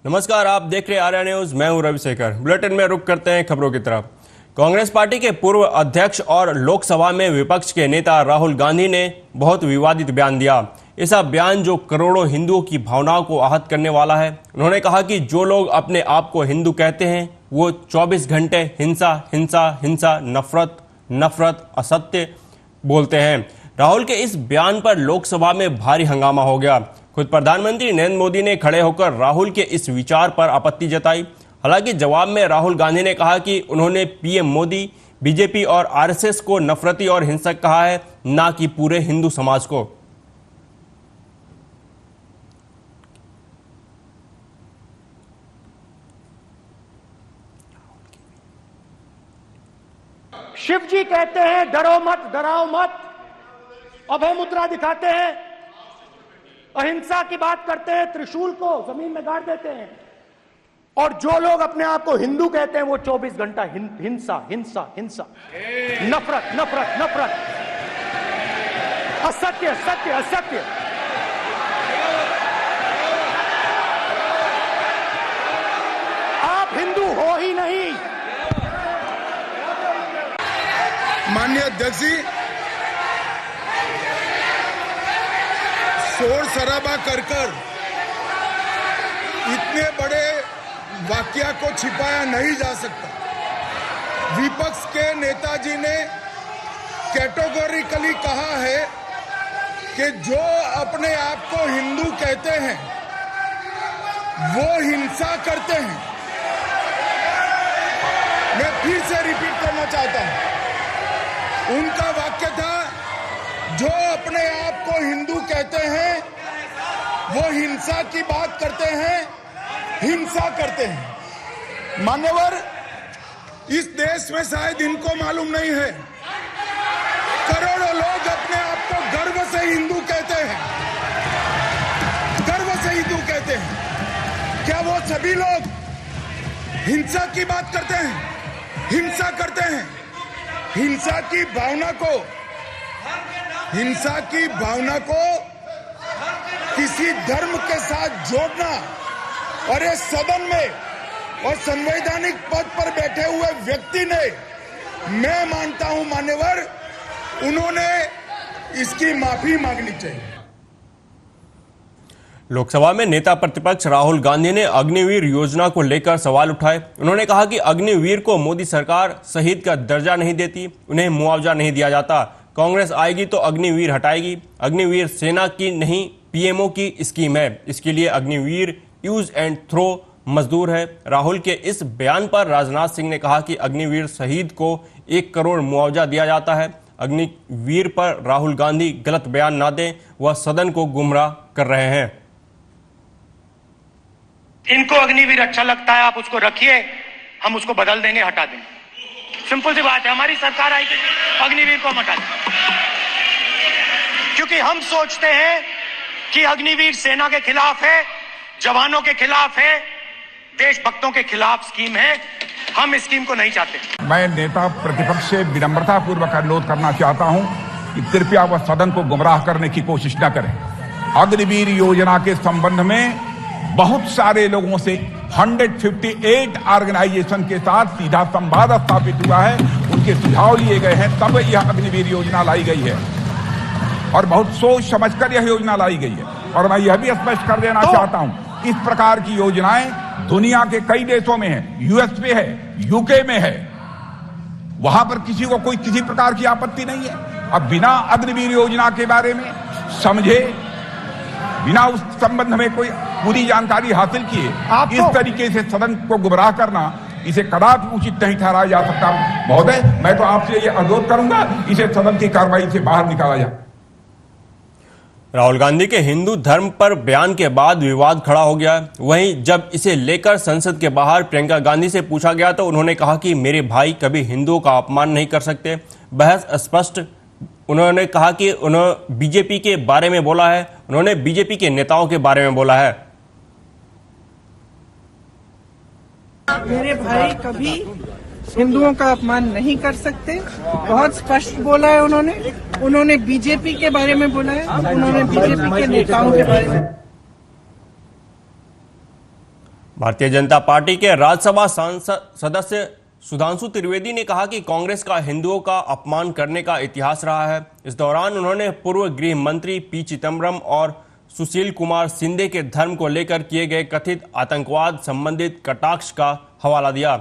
नमस्कार, आप देख रहे आर्या न्यूज। मैं हूं रविशेखर। बुलेटिन में रुक करते हैं खबरों की तरफ। कांग्रेस पार्टी के पूर्व अध्यक्ष और लोकसभा में विपक्ष के नेता राहुल गांधी ने बहुत विवादित बयान दिया। ऐसा बयान जो करोड़ों हिंदुओं की भावनाओं को आहत करने वाला है। उन्होंने कहा कि जो लोग अपने आप को हिंदू कहते हैं वो 24 घंटे हिंसा हिंसा हिंसा, नफरत नफरत, असत्य बोलते हैं। राहुल के इस बयान पर लोकसभा में भारी हंगामा हो गया। खुद प्रधानमंत्री नरेंद्र मोदी ने खड़े होकर राहुल के इस विचार पर आपत्ति जताई। हालांकि जवाब में राहुल गांधी ने कहा कि उन्होंने पीएम मोदी, बीजेपी और आरएसएस को नफरती और हिंसक कहा है, ना कि पूरे हिंदू समाज को। शिव जी कहते हैं डरो मत, डराओ मत, अभय मुद्रा दिखाते हैं, अहिंसा की बात करते हैं, त्रिशूल को जमीन में गाड़ देते हैं। और जो लोग अपने आप को हिंदू कहते हैं वो 24 घंटा हिंसा हिंसा हिंसा, नफरत नफरत नफरत, असत्य सत्य असत्य। आप हिंदू हो ही नहीं। माननीय अध्यक्ष जी, शोर शराबा कर इतने बड़े वाकया को छिपाया नहीं जा सकता। विपक्ष के नेताजी ने कैटेगोरिकली कहा है कि जो अपने आप को हिंदू कहते हैं वो हिंसा करते हैं। मैं फिर से रिपीट करना चाहता हूं, उनका वाक्य था जो अपने आप को हिंदू कहते हैं वो हिंसा की बात करते हैं, हिंसा करते हैं। मान्यवर, इस देश में शायद इनको मालूम नहीं है, करोड़ों लोग अपने आप को गर्व से हिंदू कहते हैं, गर्व से हिंदू कहते हैं। क्या वो सभी लोग हिंसा की बात करते हैं, हिंसा करते हैं? हिंसा की भावना को किसी धर्म के साथ जोड़ना और इस सदन में और संवैधानिक पद पर बैठे हुए व्यक्ति ने, मैं मानता हूं मान्यवर, उन्होंने इसकी माफी मांगनी चाहिए। लोकसभा में नेता प्रतिपक्ष राहुल गांधी ने अग्निवीर योजना को लेकर सवाल उठाए। उन्होंने कहा कि अग्निवीर को मोदी सरकार शहीद का दर्जा नहीं देती, उन्हें मुआवजा नहीं दिया जाता। कांग्रेस आएगी तो अग्निवीर हटाएगी। अग्निवीर सेना की नहीं, पीएमओ की स्कीम है। इसके लिए अग्निवीर यूज एंड थ्रो मजदूर है। राहुल के इस बयान पर राजनाथ सिंह ने कहा कि अग्निवीर शहीद को 1 करोड़ मुआवजा दिया जाता है। अग्निवीर पर राहुल गांधी गलत बयान ना दें, वह सदन को गुमराह कर रहे हैं। इनको अग्निवीर अच्छा लगता है, आप उसको रखिए, हम उसको बदल देंगे, हटा देंगे। सिंपल सी बात है। हमारी सरकार आई तो अग्निवीर को हम हटा देंगे, क्योंकि हम सोचते हैं कि अग्निवीर सेना के खिलाफ है, जवानों के खिलाफ है, देशभक्तों के खिलाफ स्कीम है। हम इस स्कीम को नहीं चाहते। मैं नेता प्रतिपक्ष से विनम्रता पूर्वक अनुरोध करना चाहता हूं कि कृपया वह सदन को गुमराह करने की कोशिश न करें। अग्निवीर योजना के संबंध में बहुत सारे लोगों से 158 ऑर्गेनाइजेशन के साथ सीधा संवाद स्थापित हुआ है, उनके सुझाव लिए गए हैं, तब यह अग्निवीर योजना लाई गई है और बहुत सोच समझकर यह योजना लाई गई है। और मैं यह भी स्पष्ट कर देना चाहता हूं, इस प्रकार की योजनाएं दुनिया के कई देशों में है, यूएस में है, यूके में है, वहां पर किसी को कोई किसी प्रकार की आपत्ति नहीं है। अब बिना अग्निवीर योजना के बारे में समझे, बिना उस संबंध में कोई पूरी जानकारी हासिल किए इस तरीके से सदन को गुमराह करना, इसे कदापि उचित नहीं ठहराया जा सकता। महोदय, मैं तो आपसे ये अनुरोध करूंगा, इसे सदन की कार्रवाई से बाहर निकाला जाए। राहुल गांधी के हिंदू धर्म पर बयान के बाद विवाद खड़ा हो गया। वहीं जब इसे लेकर संसद के बाहर प्रियंका गांधी से पूछा गया तो उन्होंने कहा कि मेरे भाई कभी हिंदुओं का अपमान नहीं कर सकते। बहस स्पष्ट। उन्होंने कहा कि उन्होंने बीजेपी के बारे में बोला है, उन्होंने बीजेपी के नेताओं के बारे में बोला है। मेरे भाई कभी हिंदुओं का अपमान नहीं कर सकते, बहुत स्पष्ट बोला है उन्होंने बीजेपी के बारे में बोला है, उन्होंने बीजेपी के नेताओं के बारे में। भारतीय जनता पार्टी के राज्यसभा सांसद सदस्य सुधांशु त्रिवेदी ने कहा कि कांग्रेस का हिंदुओं का अपमान करने का इतिहास रहा है। इस दौरान उन्होंने पूर्व गृह मंत्री पी चिदम्बरम और सुशील कुमार शिंदे के धर्म को लेकर किए गए कथित आतंकवाद संबंधित कटाक्ष का हवाला दिया।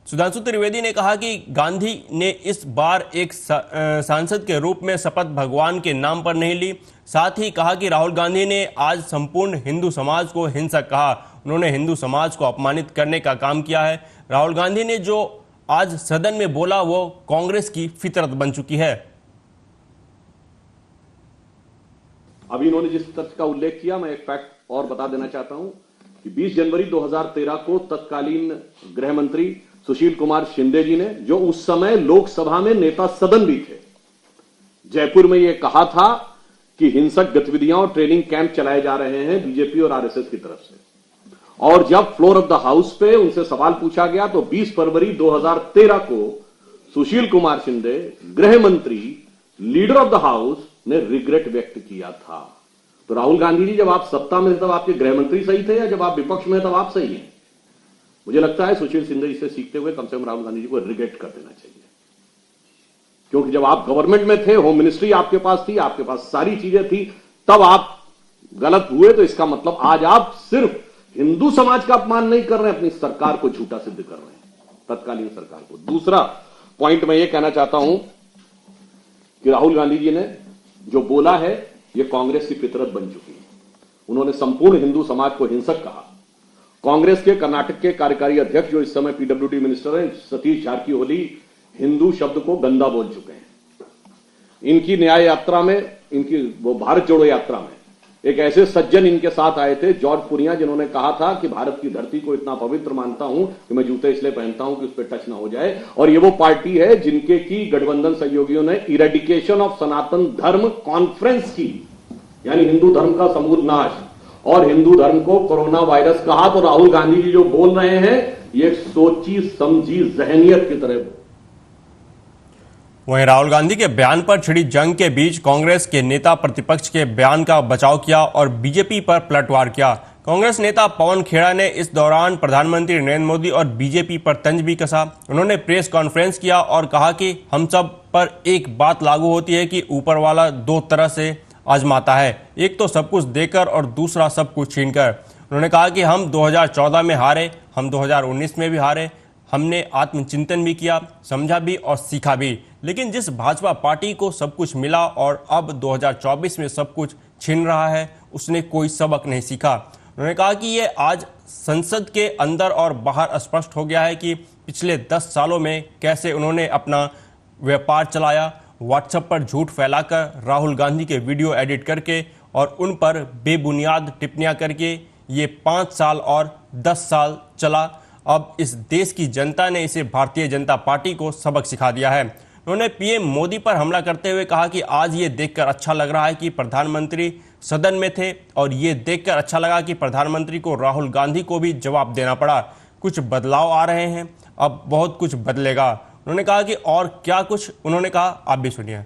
सुधांशु त्रिवेदी ने कहा कि गांधी ने इस बार एक सांसद के रूप में शपथ भगवान के नाम पर नहीं ली। साथ ही कहा कि राहुल गांधी ने आज संपूर्ण हिंदू समाज को हिंसक कहा। उन्होंने हिंदू समाज को अपमानित करने का काम किया है। राहुल गांधी ने जो आज सदन में बोला वो कांग्रेस की फितरत बन चुकी है। अभी इन्होंने जिस तथ्य का उल्लेख किया, मैं एक फैक्ट और बता देना चाहता हूं कि 20 जनवरी 2013 को तत्कालीन गृह मंत्री सुशील कुमार शिंदे जी ने, जो उस समय लोकसभा में नेता सदन भी थे, जयपुर में यह कहा था कि हिंसक गतिविधियां और ट्रेनिंग कैंप चलाए जा रहे हैं बीजेपी और आरएसएस की तरफ से। और जब फ्लोर ऑफ द हाउस पे उनसे सवाल पूछा गया तो 20 फरवरी 2013 को सुशील कुमार शिंदे, गृह मंत्री, लीडर ऑफ द हाउस, ने रिग्रेट व्यक्त किया था। तो राहुल गांधी जी, जब आप सत्ता में थे तब आपके गृह मंत्री सही थे, या जब आप विपक्ष में तब आप सही हैं? मुझे लगता है सुशील शिंदे जी से सीखते हुए कम से कम राहुल गांधी जी को रिग्रेट कर देना चाहिए, क्योंकि जब आप गवर्नमेंट में थे, होम मिनिस्ट्री आपके पास थी, आपके पास सारी चीजें थी, तब आप गलत हुए। तो इसका मतलब आज आप सिर्फ हिंदू समाज का अपमान नहीं कर रहे हैं, अपनी सरकार को झूठा सिद्ध कर रहे हैं, तत्कालीन सरकार को। दूसरा पॉइंट मैं ये कहना चाहता हूं कि राहुल गांधी जी ने जो बोला है ये कांग्रेस की फितरत बन चुकी है। उन्होंने संपूर्ण हिंदू समाज को हिंसक कहा। कांग्रेस के कर्नाटक के कार्यकारी अध्यक्ष, जो इस समय पीडब्ल्यूडी मिनिस्टर हैं, सतीश जारकीहोली, हिंदू शब्द को गंदा बोल चुके हैं। इनकी न्याय यात्रा में, इनकी वो भारत जोड़ो यात्रा में एक ऐसे सज्जन इनके साथ आए थे, जॉर्ज पुरिया, जिन्होंने कहा था कि भारत की धरती को इतना पवित्र मानता हूं कि मैं जूते इसलिए पहनता हूं कि उस पर टच ना हो जाए। और ये वो पार्टी है जिनके की गठबंधन सहयोगियों ने इरेडिकेशन ऑफ सनातन धर्म कॉन्फ्रेंस की, यानी हिंदू धर्म का समूल नाश, और हिंदू धर्म को कोरोना वायरस कहा। तो राहुल गांधी जी जो बोल रहे हैं ये सोची समझी जहनियत की तरह। वहीं राहुल गांधी के बयान पर छिड़ी जंग के बीच कांग्रेस के नेता प्रतिपक्ष के बयान का बचाव किया और बीजेपी पर पलटवार किया। कांग्रेस नेता पवन खेड़ा ने इस दौरान प्रधानमंत्री नरेंद्र मोदी और बीजेपी पर तंज भी कसा। उन्होंने प्रेस कॉन्फ्रेंस किया और कहा कि हम सब पर एक बात लागू होती है कि ऊपर वाला दो तरह से आजमाता है, एक तो सब कुछ देकर और दूसरा सब कुछ छीनकर। उन्होंने कहा कि हम 2014 में हारे, हम 2019 में भी हारे, हमने आत्मचिंतन भी किया, समझा भी और सीखा भी, लेकिन जिस भाजपा पार्टी को सब कुछ मिला और अब 2024 में सब कुछ छीन रहा है, उसने कोई सबक नहीं सीखा। उन्होंने कहा कि ये आज संसद के अंदर और बाहर स्पष्ट हो गया है कि पिछले 10 सालों में कैसे उन्होंने अपना व्यापार चलाया, व्हाट्सएप पर झूठ फैलाकर, राहुल गांधी के वीडियो एडिट करके और उन पर बेबुनियाद टिप्पणियां करके ये 5 साल और 10 साल चला। अब इस देश की जनता ने इसे भारतीय जनता पार्टी को सबक सिखा दिया है। उन्होंने पीएम मोदी पर हमला करते हुए कहा कि आज ये देखकर अच्छा लग रहा है कि प्रधानमंत्री सदन में थे और ये देखकर अच्छा लगा कि प्रधानमंत्री को राहुल गांधी को भी जवाब देना पड़ा। कुछ बदलाव आ रहे हैं, अब बहुत कुछ बदलेगा। उन्होंने कहा कि और क्या कुछ उन्होंने कहा, आप भी सुनिए।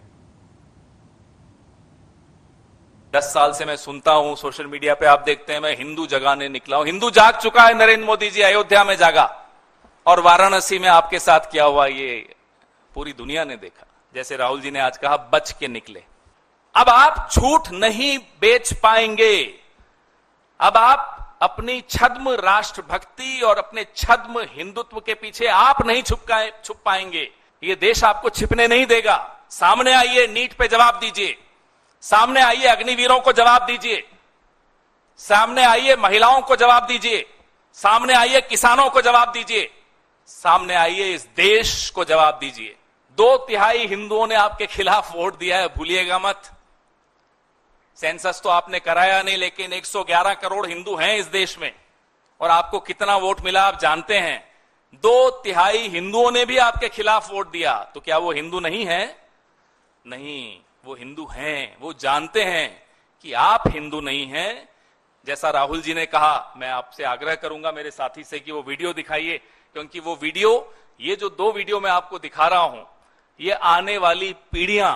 10 साल से मैं सुनता हूं, सोशल मीडिया पे आप देखते हैं मैं हिंदू जगाने निकला हूं। हिंदू जाग चुका है। नरेंद्र मोदी जी अयोध्या में जागा और वाराणसी में आपके साथ क्या हुआ ये पूरी दुनिया ने देखा। जैसे राहुल जी ने आज कहा, बच के निकले। अब आप झूठ नहीं बेच पाएंगे। अब आप अपनी छद्म राष्ट्रभक्ति और अपने छद्म हिंदुत्व के पीछे आप नहीं छुप पाएंगे। ये देश आपको छिपने नहीं देगा। सामने आइए, नीट पे जवाब दीजिए। सामने आइए, अग्निवीरों को जवाब दीजिए। सामने आइए, महिलाओं को जवाब दीजिए। सामने आइए, किसानों को जवाब दीजिए। सामने आइए, इस देश को जवाब दीजिए। 2/3 हिंदुओं ने आपके खिलाफ वोट दिया है, भूलिएगा मत। सेंसस तो आपने कराया नहीं, लेकिन 111 करोड़ हिंदू हैं इस देश में और आपको कितना वोट मिला आप जानते हैं। 2/3 हिंदुओं ने भी आपके खिलाफ वोट दिया। तो क्या वो हिंदू नहीं है? नहीं, वो हिंदू हैं। वो जानते हैं कि आप हिंदू नहीं हैं। जैसा राहुल जी ने कहा, मैं आपसे आग्रह करूंगा मेरे साथी से कि वो वीडियो दिखाइए, क्योंकि वो वीडियो, ये जो 2 वीडियो मैं आपको दिखा रहा हूं, ये आने वाली पीढ़ियां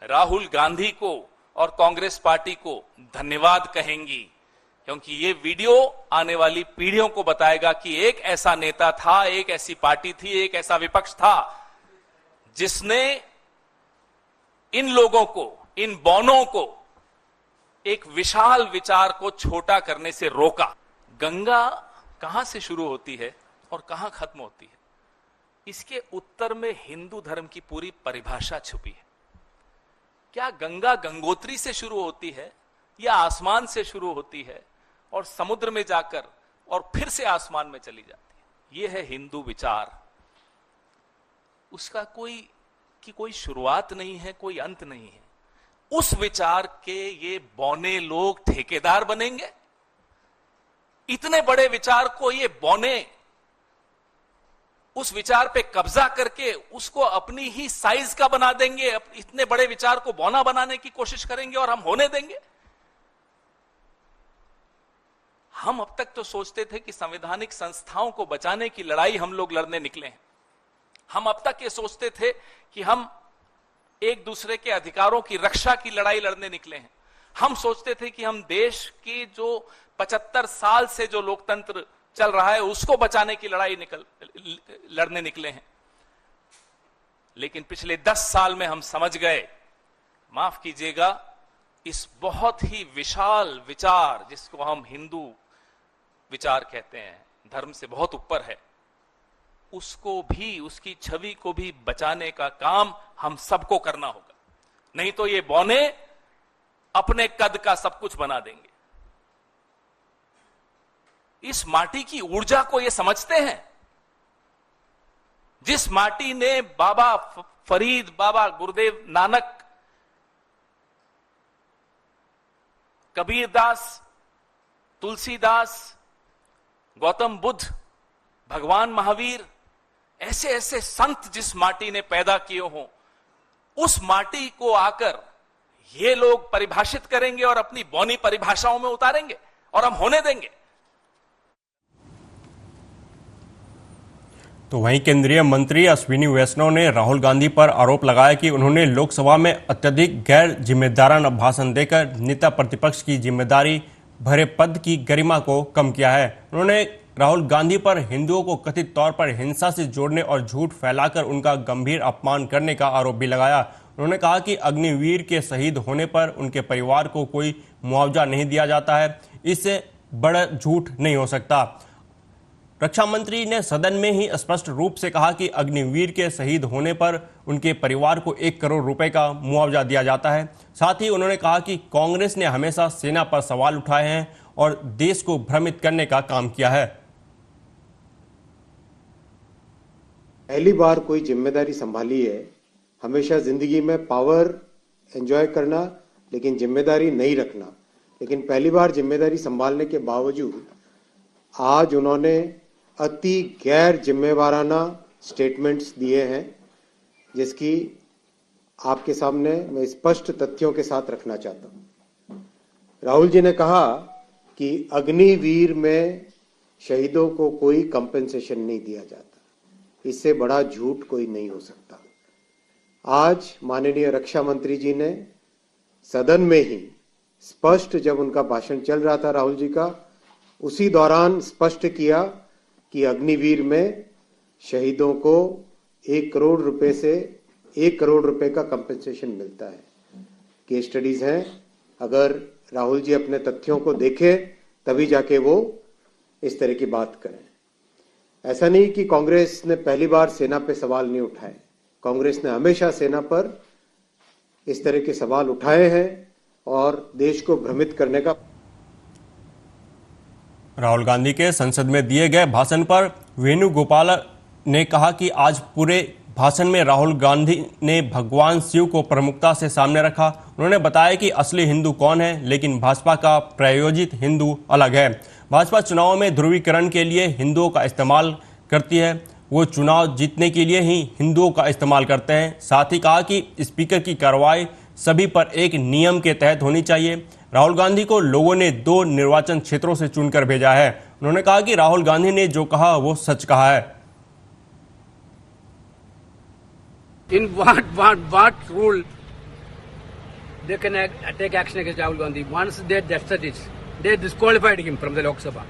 राहुल गांधी को और कांग्रेस पार्टी को धन्यवाद कहेंगी क्योंकि ये वीडियो आने वाली पीढ़ियों को बताएगा कि एक ऐसा नेता था, एक ऐसी पार्टी थी, एक ऐसा विपक्ष था जिसने इन लोगों को, इन बौनों को एक विशाल विचार को छोटा करने से रोका। गंगा कहां से शुरू होती है और कहां खत्म होती है, इसके उत्तर में हिंदू धर्म की पूरी परिभाषा छुपी है। क्या गंगा गंगोत्री से शुरू होती है या आसमान से शुरू होती है और समुद्र में जाकर और फिर से आसमान में चली जाती है? यह है हिंदू विचार। उसका कोई शुरुआत नहीं है, कोई अंत नहीं है। उस विचार के ये बौने लोग ठेकेदार बनेंगे। इतने बड़े विचार को ये बौने उस विचार पे कब्जा करके उसको अपनी ही साइज का बना देंगे, इतने बड़े विचार को बौना बनाने की कोशिश करेंगे और हम होने देंगे? हम अब तक तो सोचते थे कि संवैधानिक संस्थाओं को बचाने की लड़ाई हम लोग लड़ने निकले हैं। हम अब तक ये सोचते थे कि हम एक दूसरे के अधिकारों की रक्षा की लड़ाई लड़ने निकले हैं। हम सोचते थे कि हम देश की जो 75 साल से जो लोकतंत्र चल रहा है उसको बचाने की लड़ाई लड़ने निकले हैं। लेकिन पिछले 10 साल में हम समझ गए, माफ कीजिएगा, इस बहुत ही विशाल विचार जिसको हम हिंदू विचार कहते हैं, धर्म से बहुत ऊपर है, उसको भी, उसकी छवि को भी बचाने का काम हम सबको करना होगा। नहीं तो ये बौने अपने कद का सब कुछ बना देंगे। इस माटी की ऊर्जा को ये समझते हैं। जिस माटी ने बाबा फरीद, बाबा गुरुदेव नानक, कबीरदास, तुलसीदास, गौतम बुद्ध, भगवान महावीर, ऐसे ऐसे संत जिस माटी ने पैदा किए हों, उस माटी को आकर ये लोग परिभाषित करेंगे और अपनी बौनी परिभाषाओं में उतारेंगे और हम होने देंगे। तो वहीं केंद्रीय मंत्री अश्विनी वैष्णव ने राहुल गांधी पर आरोप लगाया कि उन्होंने लोकसभा में अत्यधिक गैर जिम्मेदाराना भाषण देकर नेता प्रतिपक्ष की जिम्मेदारी भरे पद की गरिमा को कम किया है। उन्होंने राहुल गांधी पर हिंदुओं को कथित तौर पर हिंसा से जोड़ने और झूठ फैलाकर उनका गंभीर अपमान करने का आरोप भी लगाया। उन्होंने कहा कि अग्निवीर के शहीद होने पर उनके परिवार को कोई मुआवजा नहीं दिया जाता है, इससे बड़ा झूठ नहीं हो सकता। रक्षा मंत्री ने सदन में ही स्पष्ट रूप से कहा कि अग्निवीर के शहीद होने पर उनके परिवार को 1 करोड़ रुपए का मुआवजा दिया जाता है। साथ ही उन्होंने कहा कि कांग्रेस ने हमेशा सेना पर सवाल उठाए हैं और देश को भ्रमित करने का काम किया है। पहली बार कोई जिम्मेदारी संभाली है। हमेशा जिंदगी में पावर एंजॉय करना लेकिन जिम्मेदारी नहीं रखना, लेकिन पहली बार जिम्मेदारी संभालने के बावजूद आज उन्होंने अति गैर जिम्मेवाराना स्टेटमेंट्स दिए हैं, जिसकी आपके सामने मैं स्पष्ट तथ्यों के साथ रखना चाहता हूं। राहुल जी ने कहा कि अग्निवीर में शहीदों को कोई कंपेंसेशन नहीं दिया जाता, इससे बड़ा झूठ कोई नहीं हो सकता। आज माननीय रक्षा मंत्री जी ने सदन में ही स्पष्ट, जब उनका भाषण चल रहा था राहुल जी का, उसी दौरान स्पष्ट किया कि अग्निवीर में शहीदों को 1 करोड़ रुपए से 1 करोड़ रुपए का कंपेंसेशन मिलता है। केस स्टडीज हैं, अगर राहुल जी अपने तथ्यों को देखें तभी जाके वो इस तरह की बात करें। ऐसा नहीं कि कांग्रेस ने पहली बार सेना पे सवाल नहीं उठाए, कांग्रेस ने हमेशा सेना पर इस तरह के सवाल उठाए हैं और देश को भ्रमित करने का। राहुल गांधी के संसद में दिए गए भाषण पर वेणुगोपाल ने कहा कि आज पूरे भाषण में राहुल गांधी ने भगवान शिव को प्रमुखता से सामने रखा। उन्होंने बताया कि असली हिंदू कौन है, लेकिन भाजपा का प्रायोजित हिंदू अलग है। भाजपा चुनाव में ध्रुवीकरण के लिए हिंदुओं का इस्तेमाल करती है, वो चुनाव जीतने के लिए ही हिंदुओं का इस्तेमाल करते हैं। साथ ही कहा कि स्पीकर की कार्रवाई सभी पर एक नियम के तहत होनी चाहिए। राहुल गांधी को लोगों ने 2 निर्वाचन क्षेत्रों से चुनकर भेजा है। उन्होंने कहा कि राहुल गांधी ने जो कहा वो सच कहा है। In what rule they can take action against Rahul Gandhi? Once they death certificate, they disqualified him from the Lok Sabha.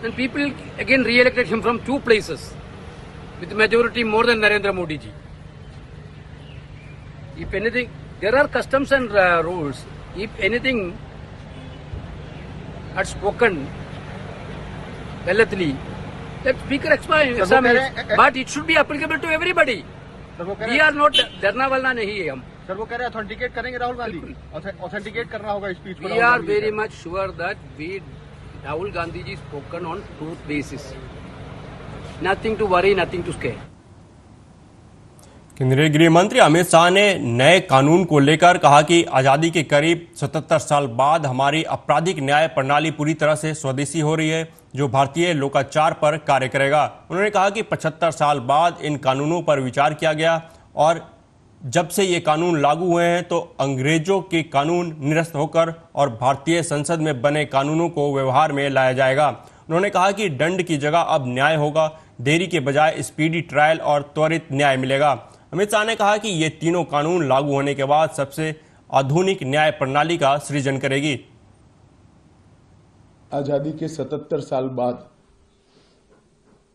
And people again re-elected him from 2 places with majority more than Narendra Modi ji. If anything, there are customs and rules. If anything had spoken validly, let speaker explain. But it should be applicable to everybody. We are not डरना वाला नहीं है हम. Sir वो कह रहे हैं authenticate करेंगे राहुल गांधी, ऑथेंटिकेट करना होगा स्पीच को. We are very much sure that Rahul Gandhi ji spoken on truth basis. Nothing to worry, nothing to scare. केंद्रीय गृह मंत्री अमित शाह ने नए कानून को लेकर कहा कि आजादी के करीब 77 साल बाद हमारी आपराधिक न्याय प्रणाली पूरी तरह से स्वदेशी हो रही है, जो भारतीय लोकाचार पर कार्य करेगा. उन्होंने कहा कि 75 साल बाद इन कानूनों पर विचार किया गया और जब से ये कानून लागू हुए हैं तो अंग्रेजों के कानून निरस्त होकर और भारतीय संसद में बने कानूनों को व्यवहार में लाया जाएगा. उन्होंने कहा कि दंड की जगह अब न्याय होगा, देरी के बजाय स्पीडी ट्रायल और त्वरित न्याय मिलेगा. अमित शाह ने कहा कि ये तीनों कानून लागू होने के बाद सबसे आधुनिक न्याय प्रणाली का सृजन करेगी. आजादी के 77 साल बाद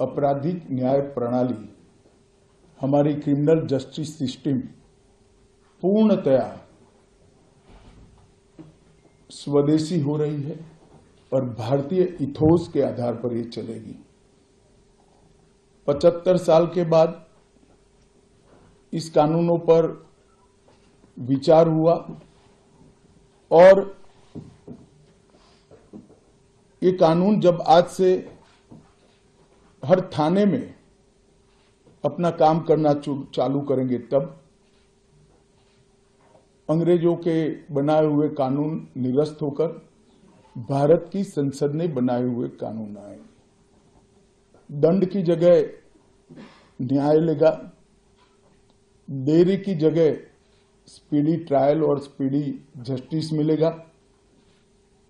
आपराधिक न्याय प्रणाली, हमारी क्रिमिनल जस्टिस सिस्टम पूर्णतया स्वदेशी हो रही है और भारतीय इथोस के आधार पर ये चलेगी. 75 साल के बाद इस कानूनों पर विचार हुआ और ये कानून जब आज से हर थाने में अपना काम करना चालू करेंगे तब अंग्रेजों के बनाए हुए कानून निरस्त होकर भारत की संसद ने बनाए हुए कानून आएंगे. दंड की जगह न्याय लेगा, देरी की जगह स्पीडी ट्रायल और स्पीडी जस्टिस मिलेगा.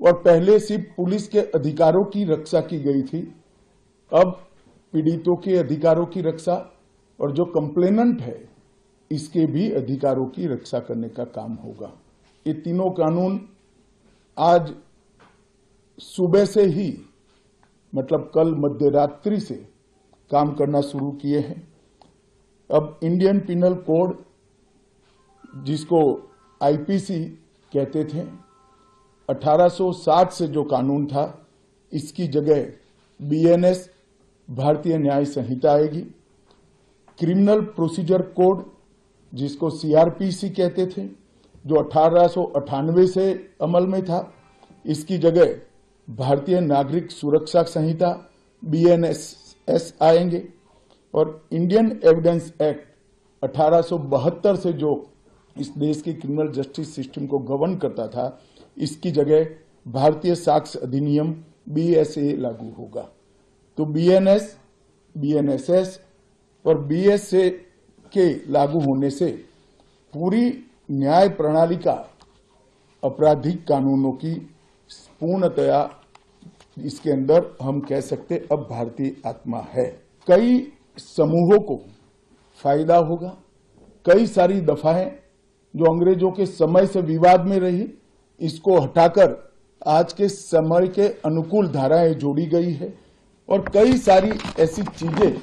और पहले सिर्फ पुलिस के अधिकारों की रक्षा की गई थी, अब पीड़ितों के अधिकारों की रक्षा और जो कंप्लेनेंट है इसके भी अधिकारों की रक्षा करने का काम होगा. ये तीनों कानून आज सुबह से ही, मतलब कल मध्यरात्रि से काम करना शुरू किए हैं. अब इंडियन पिनल कोड, जिसको आईपीसी कहते थे, 1860 से जो कानून था, इसकी जगह बीएनएस भारतीय न्याय संहिता आएगी. क्रिमिनल प्रोसीजर कोड, जिसको सीआरपीसी कहते थे, जो 1898 से अमल में था, इसकी जगह भारतीय नागरिक सुरक्षा संहिता बीएनएस आएंगे. और इंडियन एविडेंस एक्ट 1872 से जो इस देश की क्रिमिनल जस्टिस सिस्टम को गवर्न करता था, इसकी जगह भारतीय साक्ष्य अधिनियम बीएसए लागू होगा. तो बीएनएस, बीएनएसएस और बीएसए के लागू होने से पूरी न्याय प्रणाली का आपराधिक कानूनों की पूर्णतया इसके अंदर हम कह सकते अब भारतीय आत्मा है. कई समूहों को फायदा होगा. कई सारी दफाएं जो अंग्रेजों के समय से विवाद में रही, इसको हटाकर आज के समय के अनुकूल धाराएं जोड़ी गई है. और कई सारी ऐसी चीजें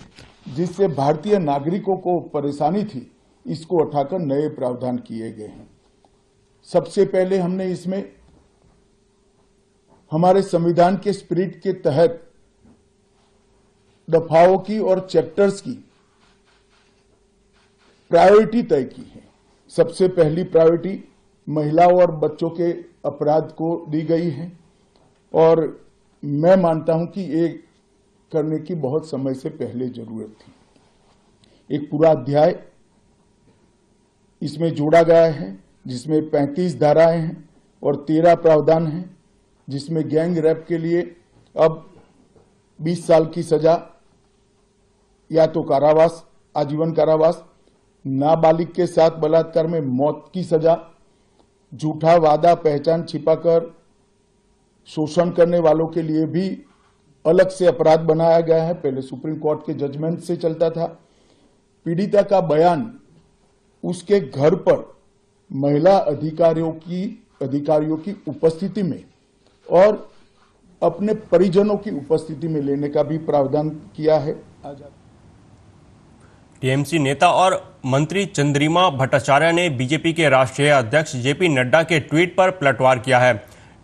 जिससे भारतीय नागरिकों को परेशानी थी, इसको हटाकर नए प्रावधान किए गए हैं. सबसे पहले हमने इसमें हमारे संविधान के स्पिरिट के तहत दफाओं की और चैप्टर्स की प्रायोरिटी तय की है. सबसे पहली प्रायोरिटी महिलाओं और बच्चों के अपराध को दी गई है और मैं मानता हूं कि ये करने की बहुत समय से पहले जरूरत थी. एक पूरा अध्याय इसमें जोड़ा गया है जिसमें 35 धाराएं हैं और 13 प्रावधान हैं, जिसमें गैंग रेप के लिए अब 20 साल की सजा या तो कारावास, आजीवन कारावास, नाबालिग के साथ बलात्कार में मौत की सजा, झूठा वादा पहचान छिपाकर शोषण करने वालों के लिए भी अलग से अपराध बनाया गया है. पहले सुप्रीम कोर्ट के जजमेंट से चलता था. पीड़िता का बयान उसके घर पर महिला अधिकारियों की अधिकारियों की उपस्थिति में और अपने परिजनों की उपस्थिति में लेने का भी प्रावधान किया है। टीएमसी नेता और मंत्री चंद्रिमा भट्टाचार्य ने बीजेपी के राष्ट्रीय अध्यक्ष जेपी नड्डा के ट्वीट पर पलटवार किया है।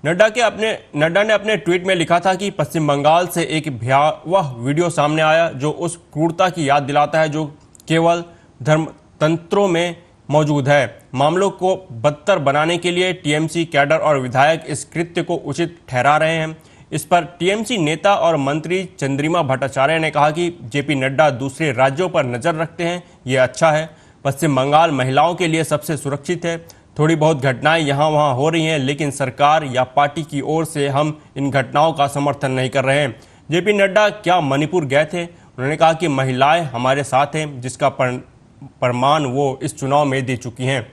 नड्डा ने अपने ट्वीट में लिखा था कि पश्चिम बंगाल से एक भयावह वीडियो सामने आया जो उस क्रूरता की याद दिलाता है जो केवल धर्मतंत्रों में मौजूद है। मामलों को बदतर बनाने के लिए टीएमसी कैडर और विधायक इस कृत्य को उचित ठहरा रहे हैं। इस पर टीएमसी नेता और मंत्री चंद्रिमा भट्टाचार्य ने कहा कि जेपी नड्डा दूसरे राज्यों पर नजर रखते हैं, ये अच्छा है। पश्चिम बंगाल महिलाओं के लिए सबसे सुरक्षित है। थोड़ी बहुत घटनाएं यहाँ वहाँ हो रही हैं, लेकिन सरकार या पार्टी की ओर से हम इन घटनाओं का समर्थन नहीं कर रहे हैं। जेपी नड्डा क्या मणिपुर गए थे? उन्होंने कहा कि महिलाएं हमारे साथ हैं, जिसका प्रमाण वो इस चुनाव में दे चुकी हैं।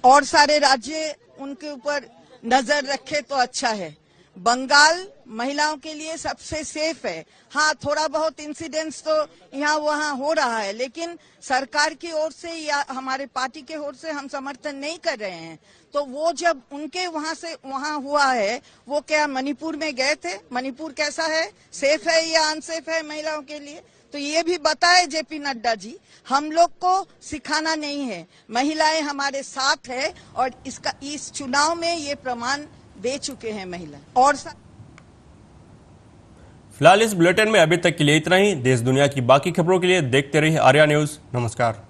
और सारे राज्य उनके ऊपर नजर रखे तो अच्छा है। बंगाल महिलाओं के लिए सबसे सेफ है। हाँ, थोड़ा बहुत इंसिडेंट्स तो यहाँ वहाँ हो रहा है, लेकिन सरकार की ओर से या हमारे पार्टी के ओर से हम समर्थन नहीं कर रहे हैं। तो वो जब उनके वहाँ से वहाँ हुआ है, वो क्या मणिपुर में गए थे? मणिपुर कैसा है, सेफ है या अनसेफ है महिलाओं के लिए? तो ये भी बताए जेपी नड्डा जी, हम लोग को सिखाना नहीं है, महिलाएं हमारे साथ है और इस चुनाव में ये प्रमाण दे चुके हैं महिला। और फिलहाल इस बुलेटिन में अभी तक के लिए इतना ही। देश दुनिया की बाकी खबरों के लिए देखते रहिए आर्या न्यूज। नमस्कार।